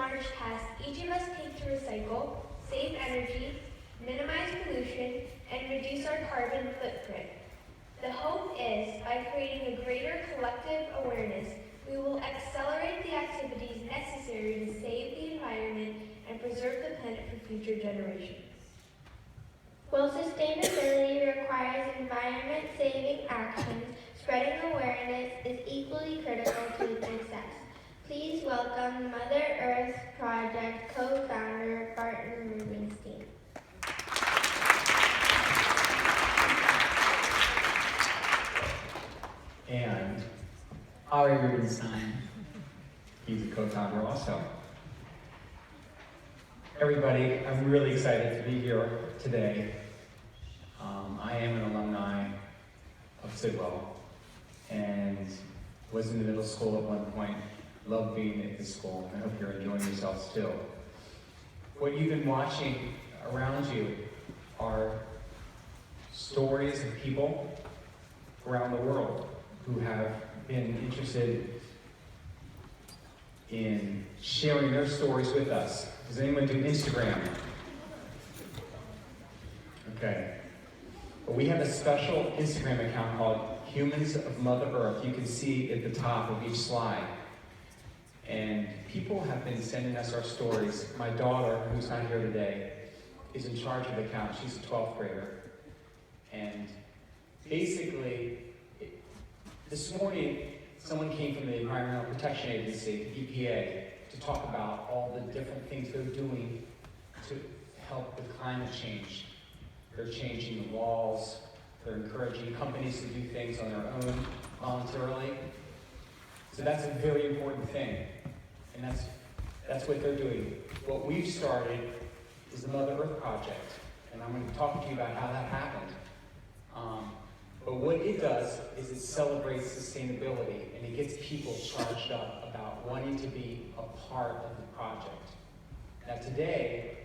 large task each of us take to recycle, save energy, minimize pollution, and reduce our carbon footprint. The hope is, by creating a greater collective awareness, we will accelerate the activities necessary to save the environment and preserve the planet for future generations. While sustainability requires environment-saving actions, spreading awareness is equally critical to its success. Please welcome Mother Earth Project co-founder Barton Rubenstein. And Ari Rubenstein, he's a co-founder also. Everybody, I'm really excited to be here today. I am an alumni of Sidwell and was in the middle school at one point. Love being at this school. I hope you're enjoying yourselves still. What you've been watching around you are stories of people around the world who have been interested in sharing their stories with us. Does anyone do Instagram? Okay. Well, we have a special Instagram account called Humans of Mother Earth. You can see at the top of each slide. And people have been sending us our stories. My daughter, who's not here today, is in charge of the account. She's a 12th grader. And basically, this morning, someone came from the Environmental Protection Agency, the EPA, to talk about all the different things they're doing to help with climate change. They're changing the laws. They're encouraging companies to do things on their own voluntarily. So that's a very important thing. And that's what they're doing. What we've started is the Mother Earth Project. And I'm going to talk to you about how that happened. But what it does is it celebrates sustainability and it gets people charged up about wanting to be a part of the project. Now today,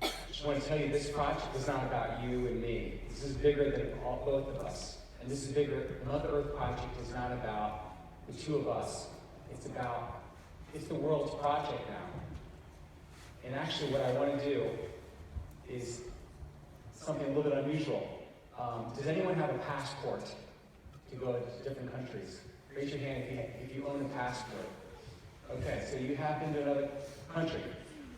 I just want to tell you this project is not about you and me. This is bigger than both of us. And this is bigger. The Mother Earth Project is not about the two of us. It's the world's project now. And actually what I want to do is something a little bit unusual. Does anyone have a passport to go to different countries? Raise your hand if you own a passport. Okay, so you have been to another country.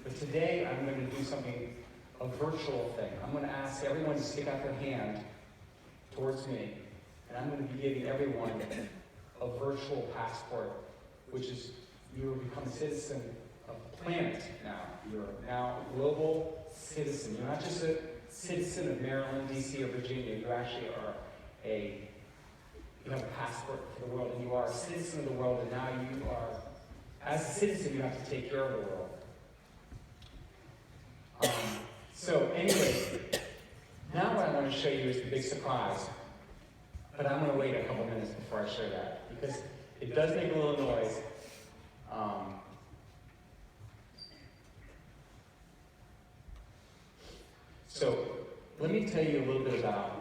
But today I'm going to do something, a virtual thing. I'm going to ask everyone to stick out their hand towards me. And I'm going to be giving everyone a virtual passport, which is you will become a citizen of the planet now. You're now a global citizen. You're not just a citizen of Maryland, DC, or Virginia. You actually are you have a passport for the world, and you are a citizen of the world, and now you are, as a citizen, you have to take care of the world. So anyway, now what I want to show you is the big surprise. But I'm going to wait a couple minutes before I show that, because it does make a little noise. So let me tell you a little bit about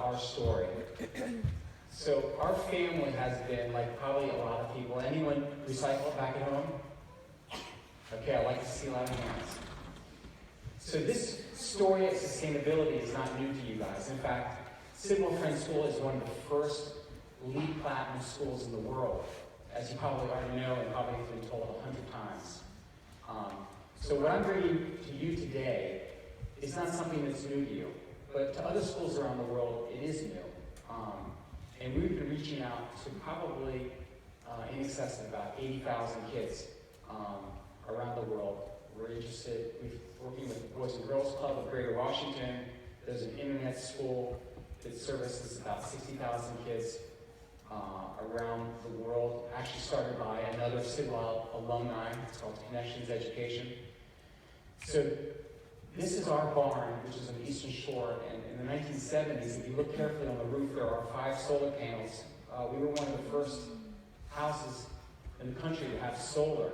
our story. So our family has been, like probably a lot of people, anyone recycle back at home? Okay, I like to see a lot of hands. So this story of sustainability is not new to you guys. In fact, Sidwell Friends School is one of the first LEED Platinum schools in the world, as you probably already know and probably have been told 100 times. So what I'm bringing to you today is not something that's new to you, but to other schools around the world, it is new. And we've been reaching out to probably in excess of about 80,000 kids around the world. We're interested, we're working with the Boys and Girls Club of Greater Washington. There's an internet school that services about 60,000 kids around the world, actually started by another Sidwell alumni. It's called Connections Education. So this is our barn, which is on the Eastern Shore, and in the 1970s, if you look carefully on the roof, there are 5 solar panels. We were one of the first houses in the country to have solar,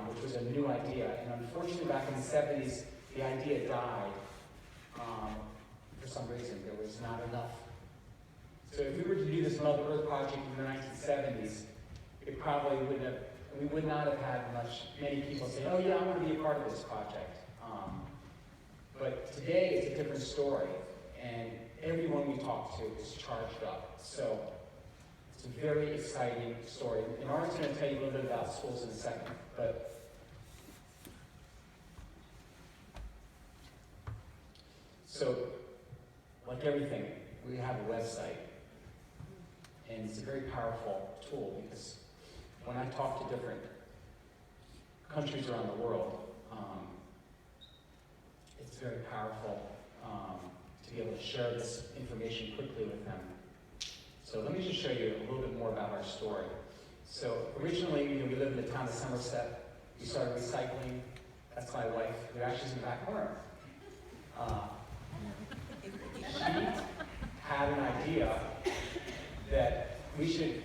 which was a new idea. And unfortunately, back in the 70s, the idea died for some reason. There was not enough So if we were to do this Mother Earth project in the 1970s, it probably wouldn't have, we would not have had many people say, oh yeah, I want to be a part of this project. But today it's a different story, and everyone we talk to is charged up. So it's a very exciting story. And Ari's going to tell you a little bit about schools in a second, but so, like everything, we have a website, and it's a very powerful tool because when I talk to different countries around the world, it's very powerful to be able to share this information quickly with them. So let me just show you a little bit more about our story. So originally, we lived in the town of Somerset. We started recycling. That's my wife, who actually is in the back corner. She had an idea that we should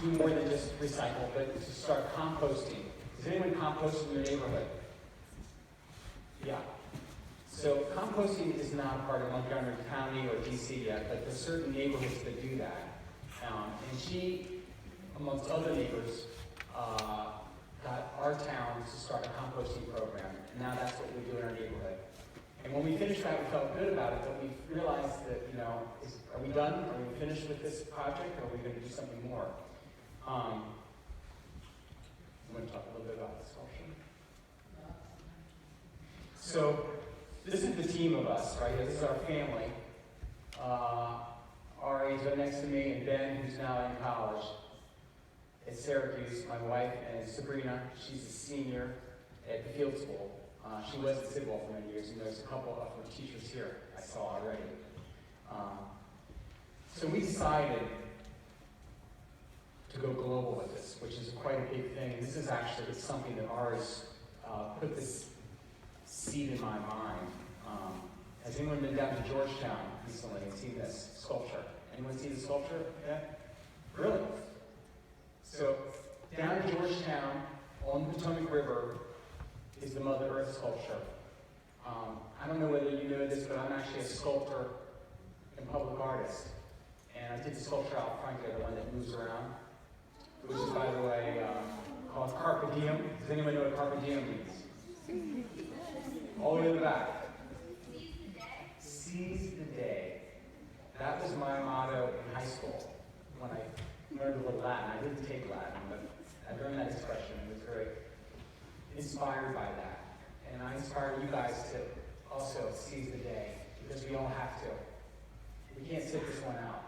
do more than just recycle, but to start composting. Does anyone compost in your neighborhood? Yeah. So composting is not part of Montgomery County or DC yet, but there's certain neighborhoods that do that. And she, amongst other neighbors, got our town to start a composting program. And now that's what we do in our neighborhood. And when we finished that, we felt good about it, but we realized that, are we done? Are we finished with this project, or are we going to do something more? I'm going to talk a little bit about this sculpture. So, this is the team of us, right? This is our family. Ari is right next to me, and Ben, who's now in college at Syracuse, my wife, and Sabrina, she's a senior at the field school. She was at Sidwell for many years, and there's a couple of her teachers here I saw already. So we decided to go global with this, which is quite a big thing. This is actually something that Ari's put this seed in my mind. Has anyone been down to Georgetown recently and seen this sculpture? Anyone see the sculpture? Yeah? Really? So down in Georgetown, on the Potomac River, is the Mother Earth sculpture. I don't know whether you know this, but I'm actually a sculptor and public artist. And I did the sculpture out front there, the one that moves around, which is, by the way, called Carpe Diem. Does anyone know what Carpe Diem means? All the way in the back. Seize the day. That was my motto in high school when I learned a little Latin. I didn't take Latin, but I learned that expression and was very inspired by that. And I inspire you guys to also seize the day, because we all have to. We can't sit this one out.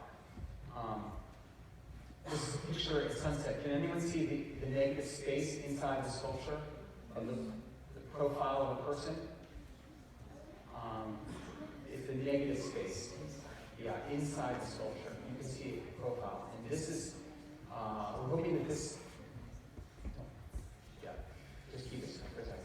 This is a picture at sunset. Can anyone see the negative space inside the sculpture? Or the profile of a person? It's the negative space. Yeah, inside the sculpture. You can see the profile. And this is, we're hoping that this, just keep it for a second.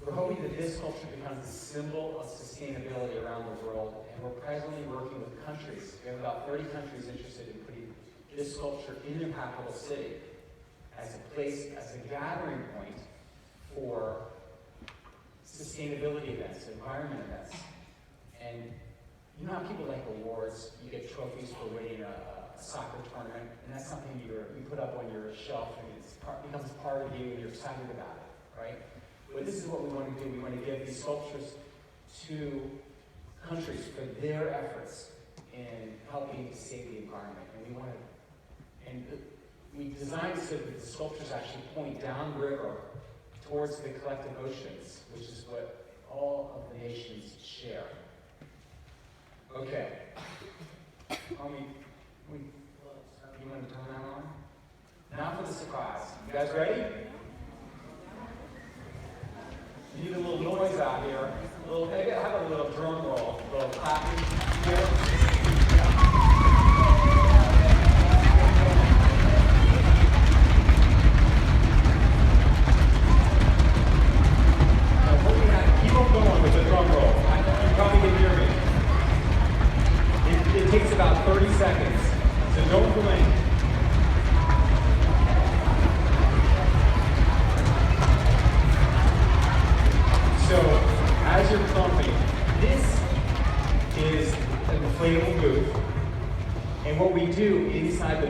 We're hoping that this sculpture becomes a symbol of sustainability around the world, and we're presently working with countries. We have about 30 countries interested in putting this sculpture in their capital city as a place, as a gathering point for sustainability events, environment events. And you know how people like awards, you get trophies for winning a soccer tournament, and that's something you put up on your shelf, and it becomes part of you, and you're excited about it, right? But this is what we want to do. We want to give these sculptures to countries for their efforts in helping to save the environment. And we designed it so that the sculptures actually point downriver towards the collective oceans, which is what all of the nations share. Okay. You want to turn that on? Now for the surprise. You guys ready? You need a little noise out here. Maybe I'll have a little drum roll, a little clapping here. Keep on going with the drum roll. You probably can hear me. It takes about 30 seconds, so don't blink. So, as you're thumping, this is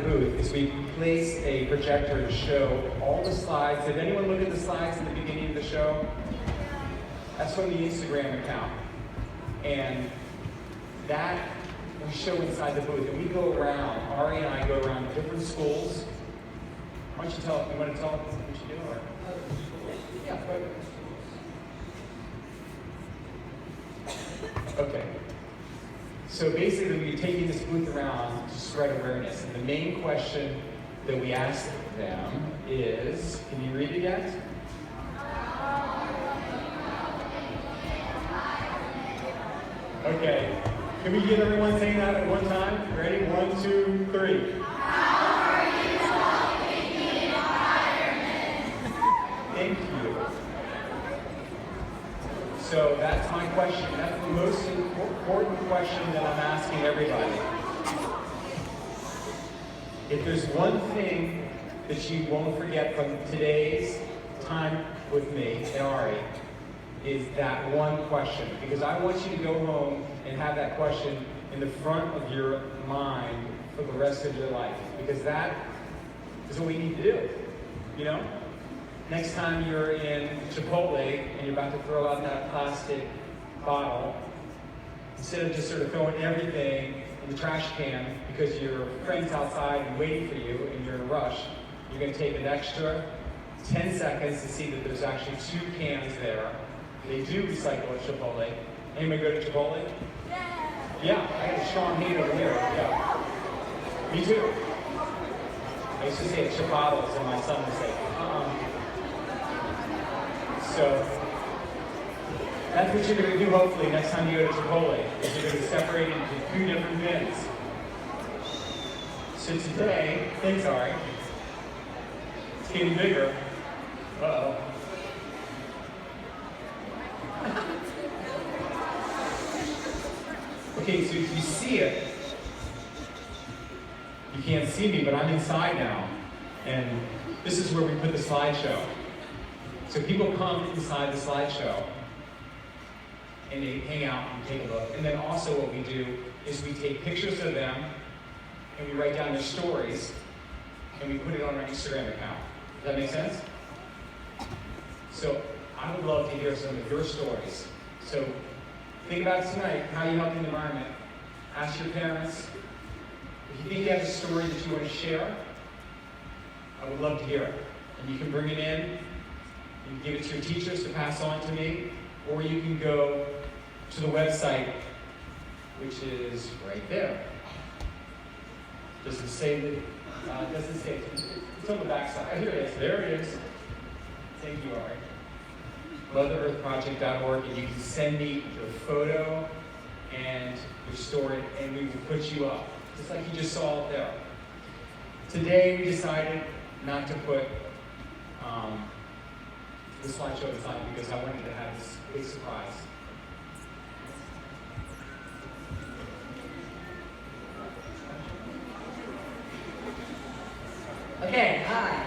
booth is we place a projector to show all the slides. Did anyone look at the slides at the beginning of the show? That's from the Instagram account. And that we show inside the booth. And we go around, Ari and I go around different schools. Why don't you want to tell them what you do? Or? Yeah, go ahead. Okay. So basically, we're taking this booth around to spread awareness. And the main question that we ask them is, can you read it yet? Okay. Can we get everyone saying that at one time? Ready? 1, 2, 3. How are you solving the environment? Thank you. So that's my question. That's the most important question that I'm asking everybody. If there's one thing that you won't forget from today's time with me and Ari, is that one question. Because I want you to go home and have that question in the front of your mind for the rest of your life. Because that is what we need to do. You know? Next time you're in Chipotle and you're about to throw out that plastic bottle, instead of just sort of throwing everything in the trash can because your friend's outside and waiting for you and you're in a rush, you're going to take an extra 10 seconds to see that there's actually 2 cans there. They do recycle at Chipotle. Anybody go to Chipotle? Yeah, I got a strong hand over here. Yeah. Me too. I used to say it Chipotle, and my son would say, So that's what you're going to do hopefully next time you go to Chipotle, is you're going to separate it into 2 different bins. So today, thanks Ari, it's getting bigger. Uh-oh. Okay, so if you see it, you can't see me, but I'm inside now. And this is where we put the slideshow. So people come inside the slideshow and they hang out and take a look. And then also what we do is we take pictures of them and we write down their stories and we put it on our Instagram account. Does that make sense? So I would love to hear some of your stories. So think about it tonight, how you help the environment. Ask your parents. If you think you have a story that you want to share, I would love to hear it. And you can bring it in, you can give it to your teachers to pass on to me, or you can go to the website, which is right there. Does it say that? Doesn't say it. It's on the back side. Oh, here it is. There it is. Thank you, Ari. MotherEarthProject.org, and you can send me your photo and your story, and we will put you up, just like you just saw it there. Today, we decided not to put the slideshow aside because I wanted to have this big surprise. Okay, hi.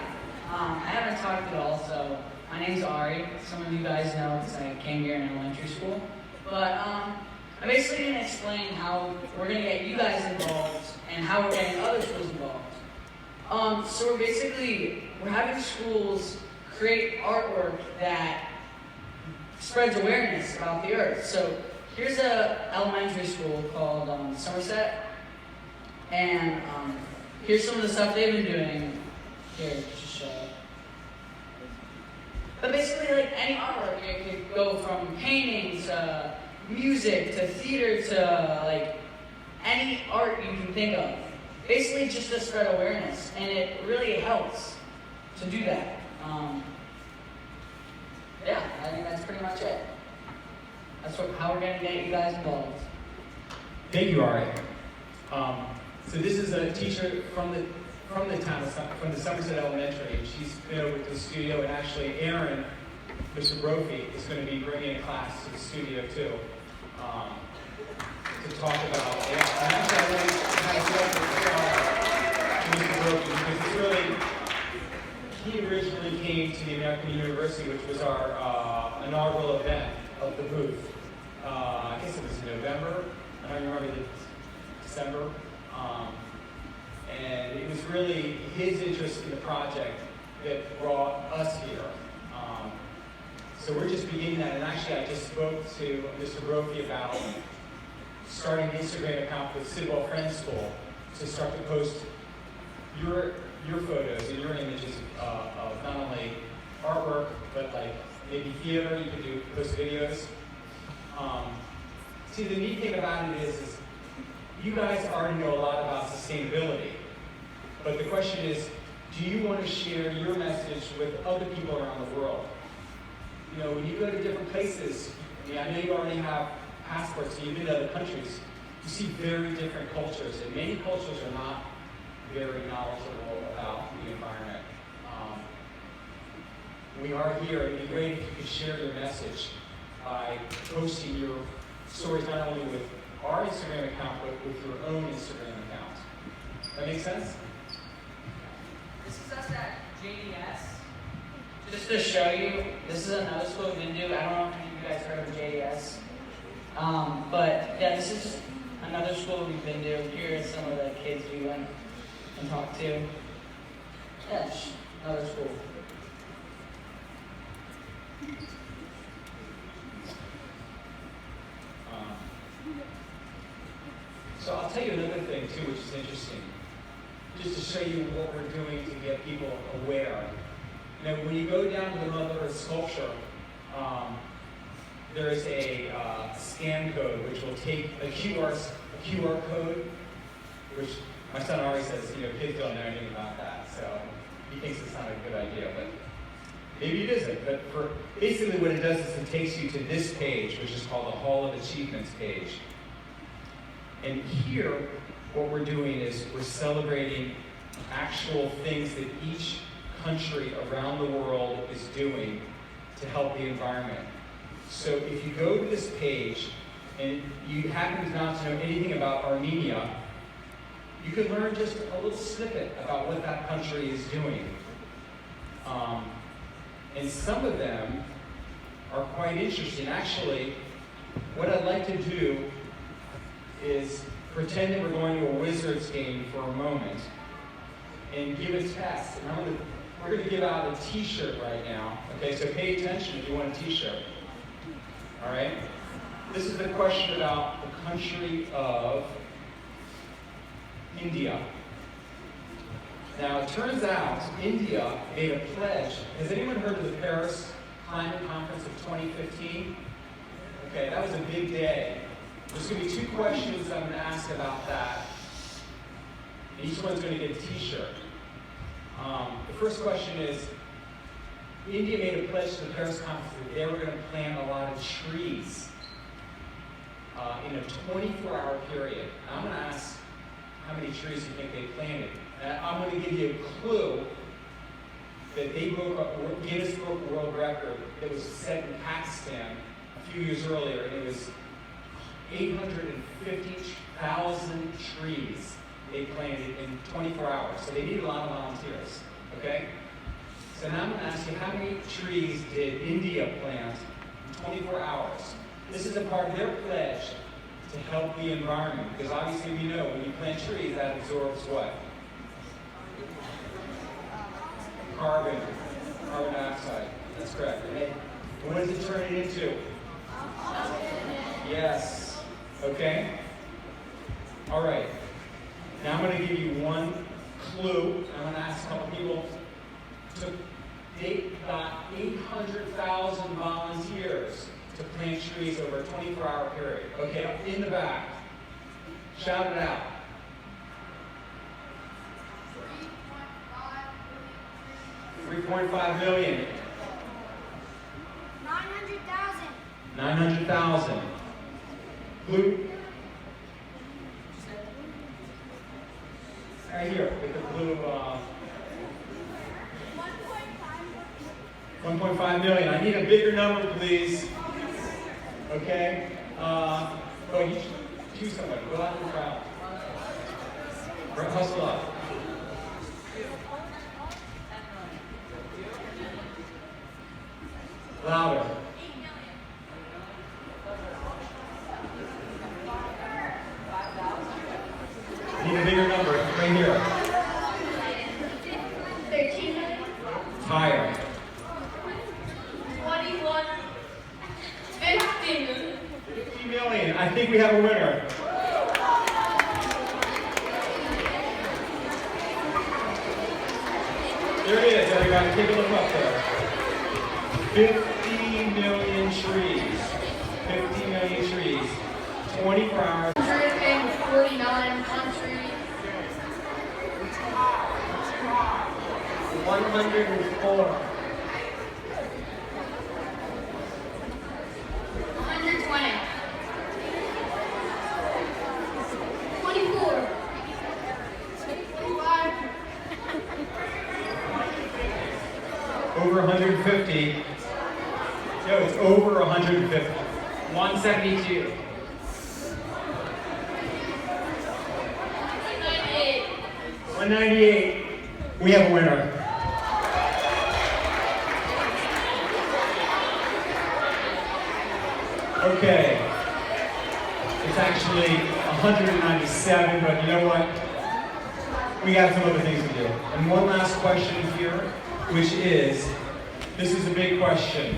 I haven't talked at all, so my name's Ari. Some of you guys know because I came here in elementary school. But I'm basically going to explain how we're going to get you guys involved and how we're getting other schools involved. So we're having schools create artwork that spreads awareness about the earth. So here's an elementary school called Somerset. And here's some of the stuff they've been doing. Here, just show it. But basically, like any artwork, it could go from painting to music to theater to like any art you can think of. Basically, just to spread awareness, and it really helps to do that. Yeah, I think that's pretty much it. That's how we're going to get you guys involved. Thank you, Ari. So this is a teacher from the town from the Somerset Elementary. She's been over to the studio, and actually Aaron, Mr. Brophy, is going to be bringing a class to the studio too, to talk about. Yeah, and actually I really kind of feel for Mr. Brophy because it's really, he originally came to the American University, which was our inaugural event of the booth. I guess it was in November. I don't remember the December. And it was really his interest in the project that brought us here. So we're just beginning that, and actually I just spoke to Mr. Brophy about starting an Instagram account with Sidwell Friends School to start to post your photos and your images of not only artwork, but like maybe theater, you could post videos. See, the neat thing about it is you guys already know a lot about sustainability, but the question is, do you want to share your message with other people around the world? You know, when you go to different places, I know you already have passports, so you've been to other countries, you see very different cultures, and many cultures are not very knowledgeable about the environment. We are here. It'd be great if you could share your message by posting your stories not only with our Instagram account, but with your own Instagram account. That make sense? This is us at JDS. Just to show you, this is another school we've been to. I don't know if any of you guys heard of JDS. But yeah, this is just another school we've been to. Here are some of the kids we went and talked to. Yeah, just another school. So I'll tell you another thing too, which is interesting. Just to show you what we're doing to get people aware. You know, when you go down to the Mother Earth sculpture, there is a scan code which will take a QR code, which my son Ari says, you know, kids don't know anything about that, so he thinks it's not a good idea, but maybe it isn't. But for basically what it does is it takes you to this page, which is called the Hall of Achievements page. And here, what we're doing is we're celebrating actual things that each country around the world is doing to help the environment. So if you go to this page and you happen to not to know anything about Armenia, you can learn just a little snippet about what that country is doing. And some of them are quite interesting. Actually, what I'd like to do is pretend that we're going to a Wizards game for a moment and give a test. And we're going to give out a t-shirt right now. Okay, so pay attention if you want a t-shirt. All right? This is a question about the country of India. Now, it turns out India made a pledge. Has anyone heard of the Paris Climate Conference of 2015? Okay, that was a big day. There's going to be 2 questions I'm going to ask about that. And each one's going to get a t-shirt. The first question is, India made a pledge to the Paris Conference that they were going to plant a lot of trees in a 24-hour period. And I'm going to ask how many trees you think they planted. And I'm going to give you a clue that they broke a Guinness Book World Record that was set in Pakistan a few years earlier, and it was 850,000 trees they planted in 24 hours. So they needed a lot of volunteers, okay? So now I'm going to ask you, how many trees did India plant in 24 hours? This is a part of their pledge to help the environment, because obviously we know when you plant trees, that absorbs what? Carbon dioxide. That's correct. And what does it turn it into? Yes. Okay? All right. Now I'm going to give you one clue. I'm going to ask a couple people. They got 800,000 volunteers to plant trees over a 24-hour period. Okay, in the back. Shout it out. 3.5 million. 900,000. 900,000. Blue. Right here, with the blue. 1.5 million. I need a bigger number, please. Okay. You should choose somebody. Go out in the crowd. Hustle up. Louder. Need a bigger number. Right here. Higher. 21. 50. 50 million. I think we have a winner. There it is, everybody. Take a look up there. 50 million trees. 50 million trees. 24 hours. 149 countries. 104. 120. 24. 25. Over 150. No, it's over 150. 172. 98. 198. We have a winner. Okay. It's actually 197, but you know what? We got some other things to do. And one last question here, which is, this is a big question.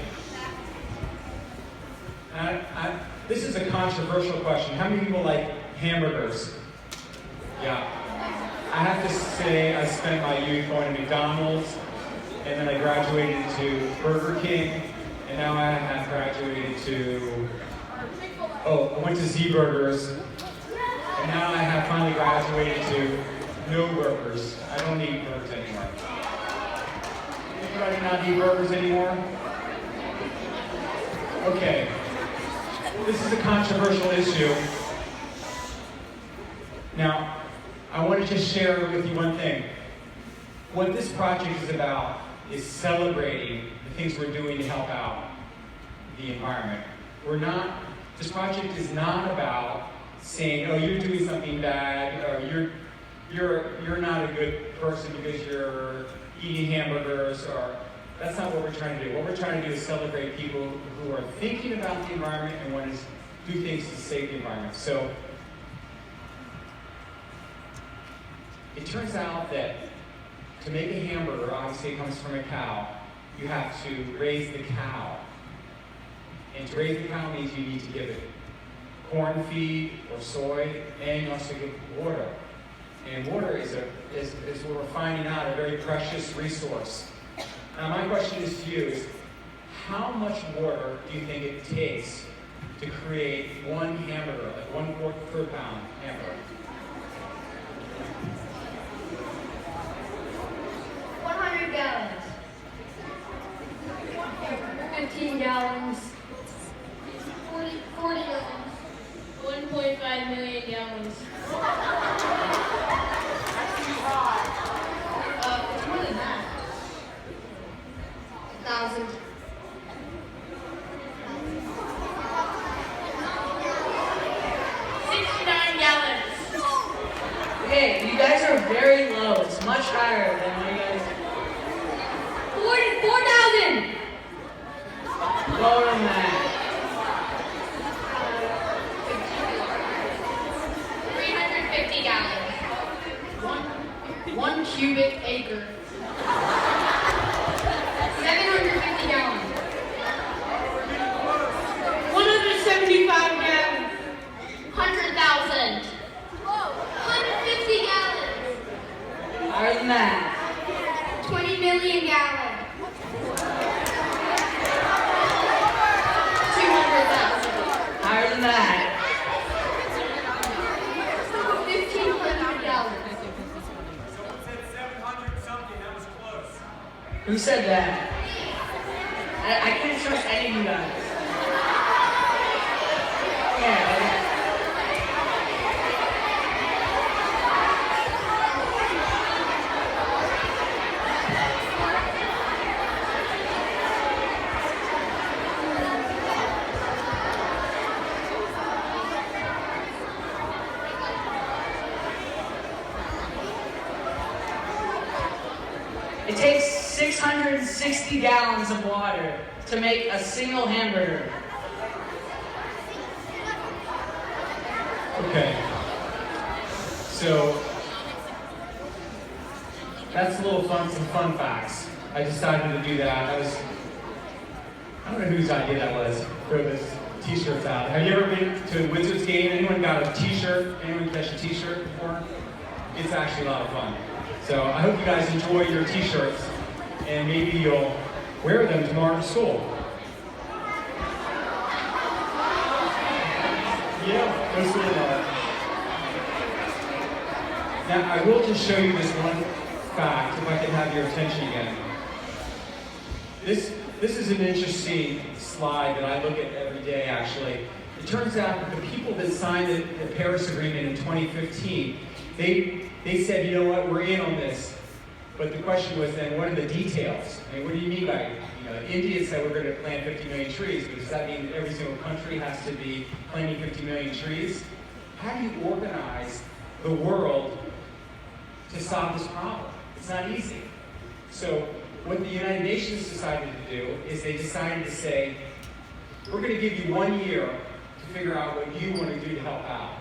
This is a controversial question. How many people like hamburgers? Yeah. I have to say I spent my youth going to McDonald's, and then I graduated to Burger King, and now I have graduated to, I went to Z Burgers, and now I have finally graduated to no burgers. I don't eat burgers anymore. Anybody not eat burgers anymore? Okay. This is a controversial issue. Now, I want to just share with you one thing. What this project is about is celebrating the things we're doing to help out the environment. This project is not about saying, oh, you're doing something bad, or you're not a good person because you're eating hamburgers, or that's not what we're trying to do. What we're trying to do is celebrate people who are thinking about the environment and want to do things to save the environment. So it turns out that to make a hamburger, obviously it comes from a cow, you have to raise the cow. And to raise the cow means you need to give it corn feed or soy, and you also give water. And water is what we're finding out, a very precious resource. Now my question is to you is, how much water do you think it takes to create one hamburger, like 1 quart per pound hamburger? 100 gallons. 15 gallons. 40 gallons. 1.5 million gallons. It's more than that. 1,000. 69 gallons. Okay, you guys are very low. It's much higher than what you guys. 4,000. Lower than that. 350 gallons. 1 cubic acre. 750 gallons. 175 gallons. 100,000. 150 gallons. Higher than that. 20 million gallons. 200,000. Higher than that. 1,500 gallons. Who said that? I can't trust any of you guys. Yeah. It takes 660 gallons of water to make a single hamburger. Okay. So that's a little fun, some fun facts. I decided to do that. I don't know whose idea that was, throw this t-shirts out. Have you ever been to a Wizards game? Anyone got a t-shirt? Anyone catch a t-shirt before? It's actually a lot of fun. So I hope you guys enjoy your t-shirts, and maybe you'll wear them tomorrow to school. Yeah, go school tomorrow. Now, I will just show you this one fact, if I can have your attention again. This is an interesting slide that I look at every day, actually. It turns out that the people that signed the Paris Agreement in 2015, they said, you know what, we're in on this. But the question was then, what are the details? I mean, what do you mean by, India said we're going to plant 50 million trees, but does that mean that every single country has to be planting 50 million trees? How do you organize the world to solve this problem? It's not easy. So what the United Nations decided to do is they decided to say, we're going to give you 1 year to figure out what you want to do to help out.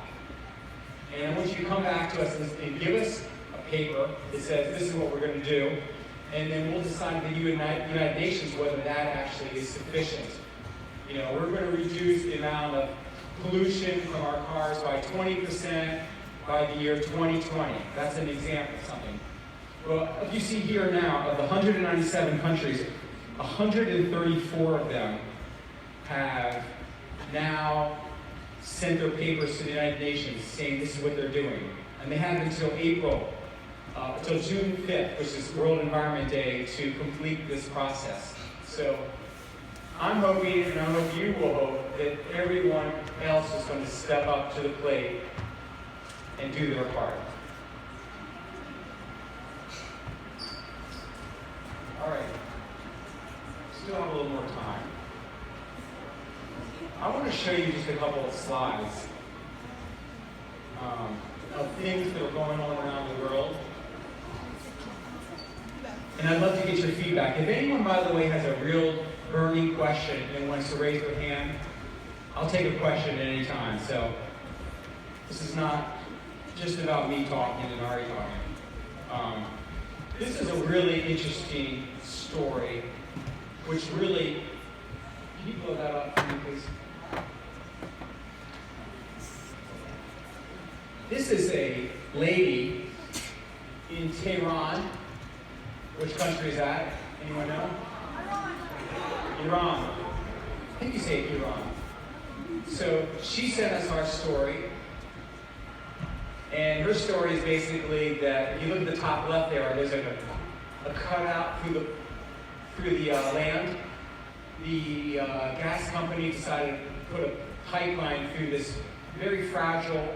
And I want you to come back to us and give us a paper that says this is what we're going to do, and then we'll decide with the United Nations whether that actually is sufficient. We're going to reduce the amount of pollution from our cars by 20% by the year 2020. That's an example of something. Well, if you see here now, of the 197 countries, 134 of them have now sent their papers to the United Nations saying this is what they're doing. And they have until June 5th, which is World Environment Day, to complete this process. So I'm hoping, and I hope you will hope, that everyone else is going to step up to the plate and do their part. All right, still have a little more time. I want to show you just a couple of slides of things that are going on around the world. And I'd love to get your feedback. If anyone, by the way, has a real burning question and wants to raise their hand, I'll take a question at any time. So this is not just about me talking and Ari talking. This is a really interesting story, which really, can you blow that up for me, please? This is a lady in Tehran. Which country is that? Anyone know? Iran. I think you say Iran. So she sent us our story. And her story is basically that, if you look at the top left there's like a cutout through the land. The gas company decided to put a pipeline through this very fragile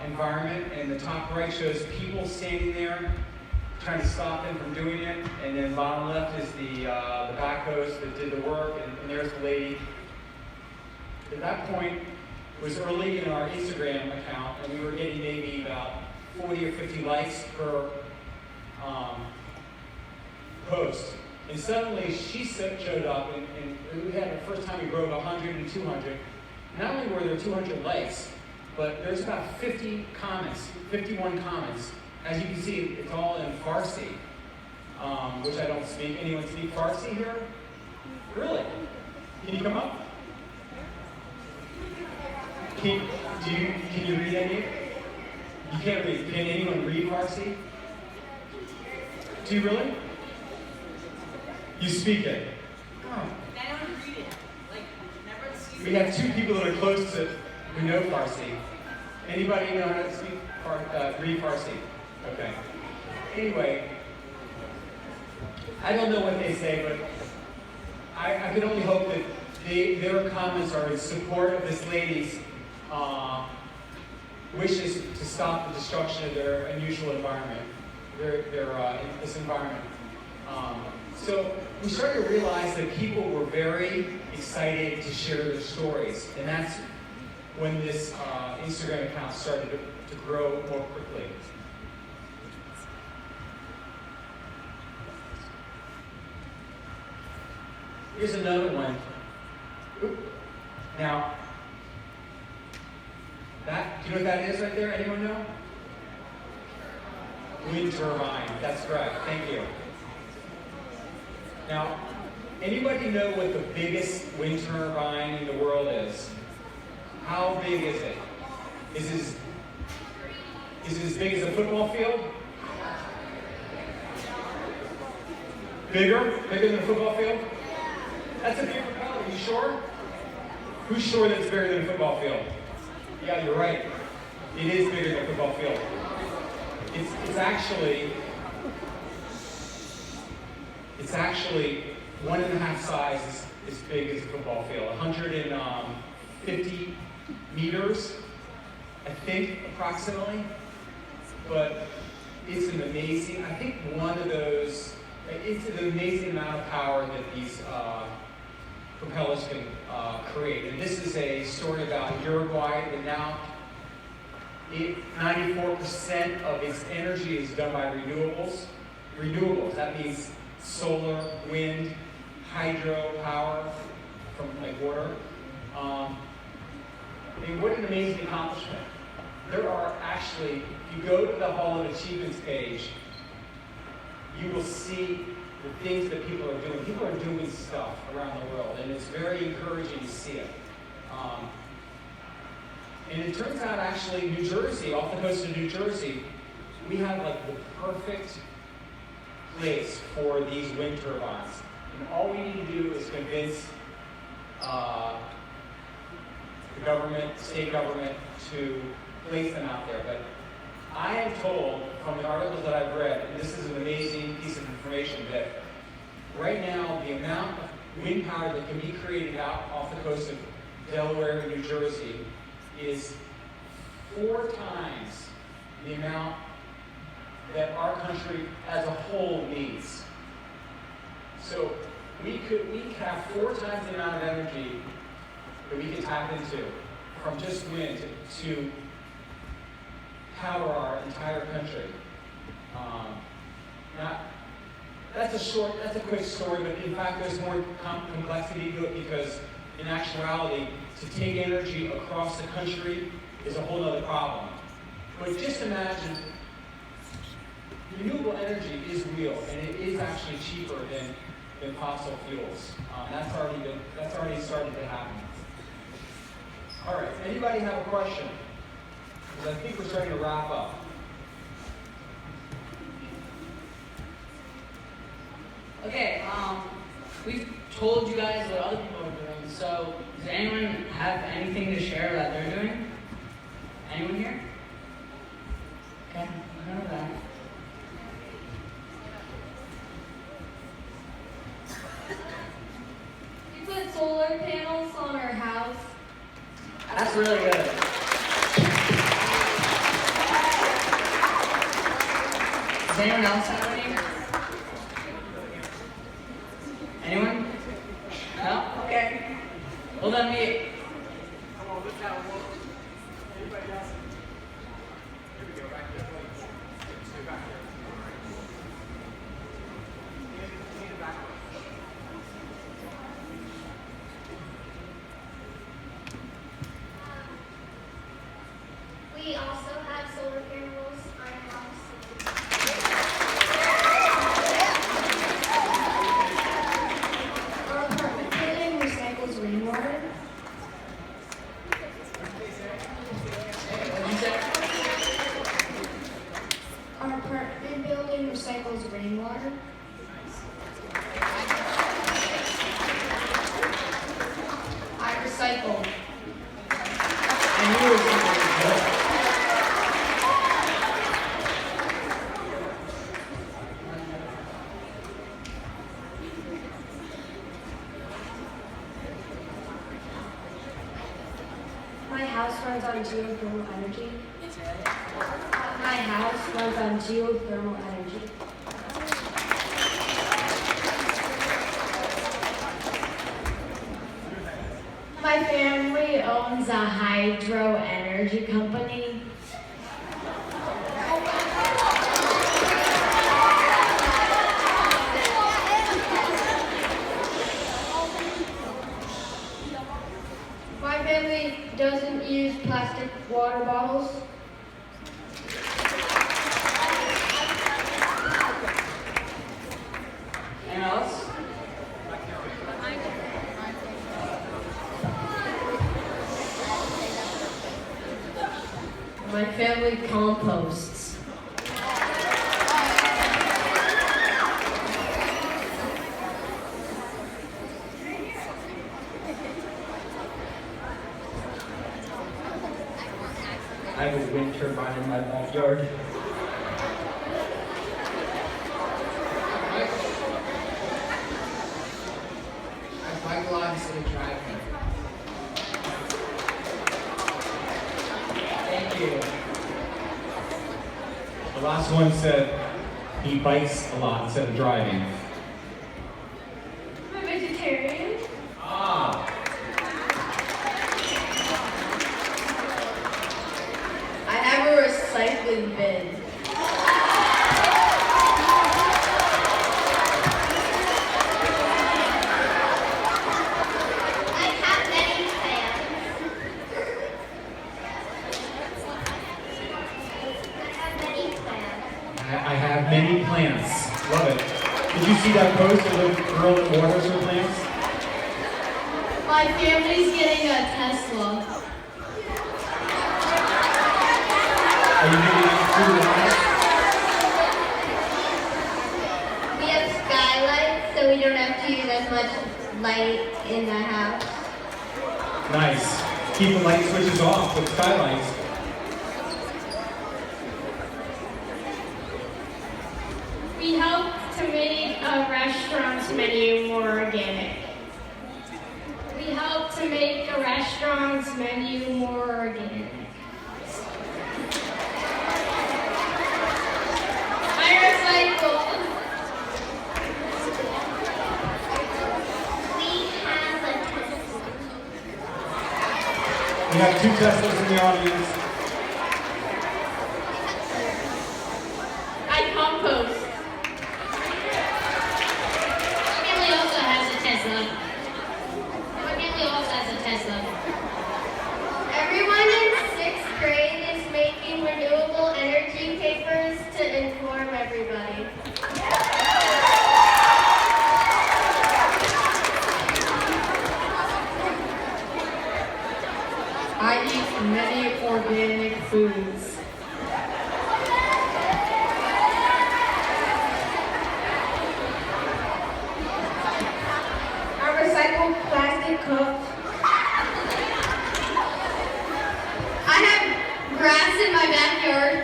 environment, and the top right shows people standing there trying to stop them from doing it, and then bottom left is the backhoes that did the work, and there's the lady. At that point, it was early in our Instagram account, and we were getting maybe about 40 or 50 likes per post. And suddenly she showed up, and we had the first time we broke 100 and 200. Not only were there 200 likes, but there's about 50 comments, 51 comments. As you can see, it's all in Farsi, which I don't speak. Anyone speak Farsi here? Really? Can you come up? Can you read any? You can't read. Can anyone read Farsi? Do you really? You speak it. Oh. I don't read it. Never seen We have two people that are close to who know Farsi. Anybody know how to speak read Farsi? Okay. Anyway, I don't know what they say, but I can only hope that their comments are in support of this lady's wishes to stop the destruction of their unusual environment, this environment. So we started to realize that people were very excited to share their stories, and that's when this Instagram account started to grow more quickly. Here's another one. Oop. Now, do you know what that is right there? Anyone know? Wind turbine. That's correct. Thank you. Now, anybody know what the biggest wind turbine in the world is? How big is it? Is it as big as a football field? Bigger? Bigger than a football field? That's a big propeller. You sure? Who's sure that it's bigger than a football field? Yeah, you're right. It is bigger than a football field. It's actually 1.5 sizes as big as a football field. 150 meters, I think, approximately. But it's an amazing, I think one of those, it's an amazing amount of power that these propellers can create. And this is a story about Uruguay that now 94% of its energy is done by renewables. Renewables, that means solar, wind, hydro power from like water. And what an amazing accomplishment. There are actually, if you go to the Hall of Achievements page, you will see the things that people are doing. People are doing stuff around the world, and it's very encouraging to see it. And it turns out actually New Jersey, off the coast of New Jersey, we have like the perfect place for these wind turbines. And all we need to do is convince the government, state government, to place them out there. But I am told from the articles that I've read, and this is an amazing piece of information, that right now the amount of wind power that can be created out off the coast of Delaware and New Jersey is 4 times the amount that our country as a whole needs. So we have 4 times the amount of energy that we can tap into from just wind to power our entire country. Now, that's a quick story, but in fact there's more complexity to it, because in actuality, to take energy across the country is a whole other problem. But just imagine, renewable energy is real, and it is actually cheaper than fossil fuels. That's already started to happen. All right, anybody have a question? Because I think we're starting to wrap up. Okay, we've told you guys what other people are doing, so does anyone have anything to share that they're doing? Anyone here? Okay, none of that. We put solar panels on our house. That's really good. Does anyone else have any? Anyone? No? Okay. Well then we... We also have solar panels on our house. Our apartment building recycles rainwater. What did you say? Our apartment building recycles rainwater. I recycle. I knew it was something good. My house runs on geothermal energy. My house runs on geothermal energy. My family owns a hydro energy company. My family doesn't use plastic water bottles. Anyone else? My family composts. I have a wind turbine in my backyard. I bike a lot instead of driving. Thank you. The last one said he bikes a lot instead of driving. I'm a vegetarian. Ah, I have a recycling bin. I have many plans. I have many plants. Love it. Did you see that post of the girl that waters her plants? My family's getting a Tesla. Are you getting through the house? We have skylights, so we don't have to use as much light in the house. Nice. Keep the light switches off with skylights. We help to make a restaurant's menu more organic. We help to make a restaurant's menu more organic. I recycle. We have a Tesla. We have 2 Teslas in the audience. I compost. My family also has a Tesla. My family also has a Tesla. Everyone in 6th grade is making renewable energy papers to inform everybody. I eat many organic foods. I recycle plastic cups. I have grass in my backyard.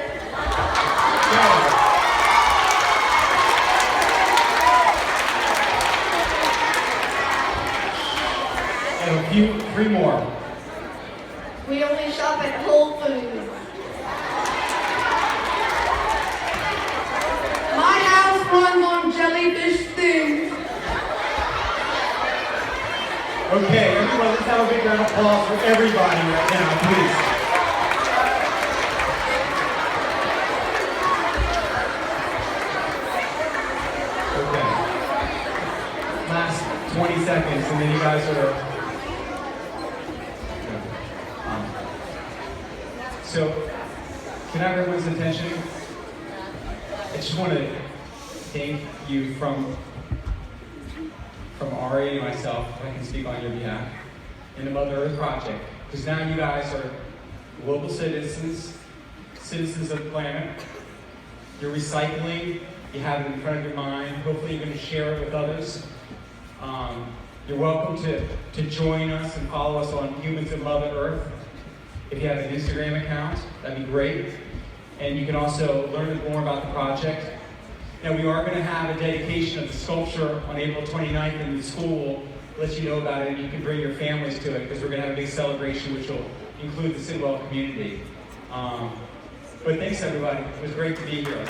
And a few, 3 more. We only shop at Whole Foods. My house runs on jellyfish stew. Okay, everyone, let's have a big round of applause for everybody right now, please. Okay. Last 20 seconds, and then you guys are. So, can I have everyone's attention? I just want to thank you from Ari and myself, if I can speak on your behalf, and the Mother Earth Project. Because now you guys are global citizens of the planet. You're recycling, you have it in front of your mind. Hopefully you're going to share it with others. You're welcome to join us and follow us on Humans of Mother Earth. If you have an Instagram account, that'd be great. And you can also learn more about the project. Now, we are going to have a dedication of the sculpture on April 29th, and the school will let you know about it, and you can bring your families to it, because we're going to have a big celebration which will include the Sidwell community. But thanks, everybody. It was great to be here.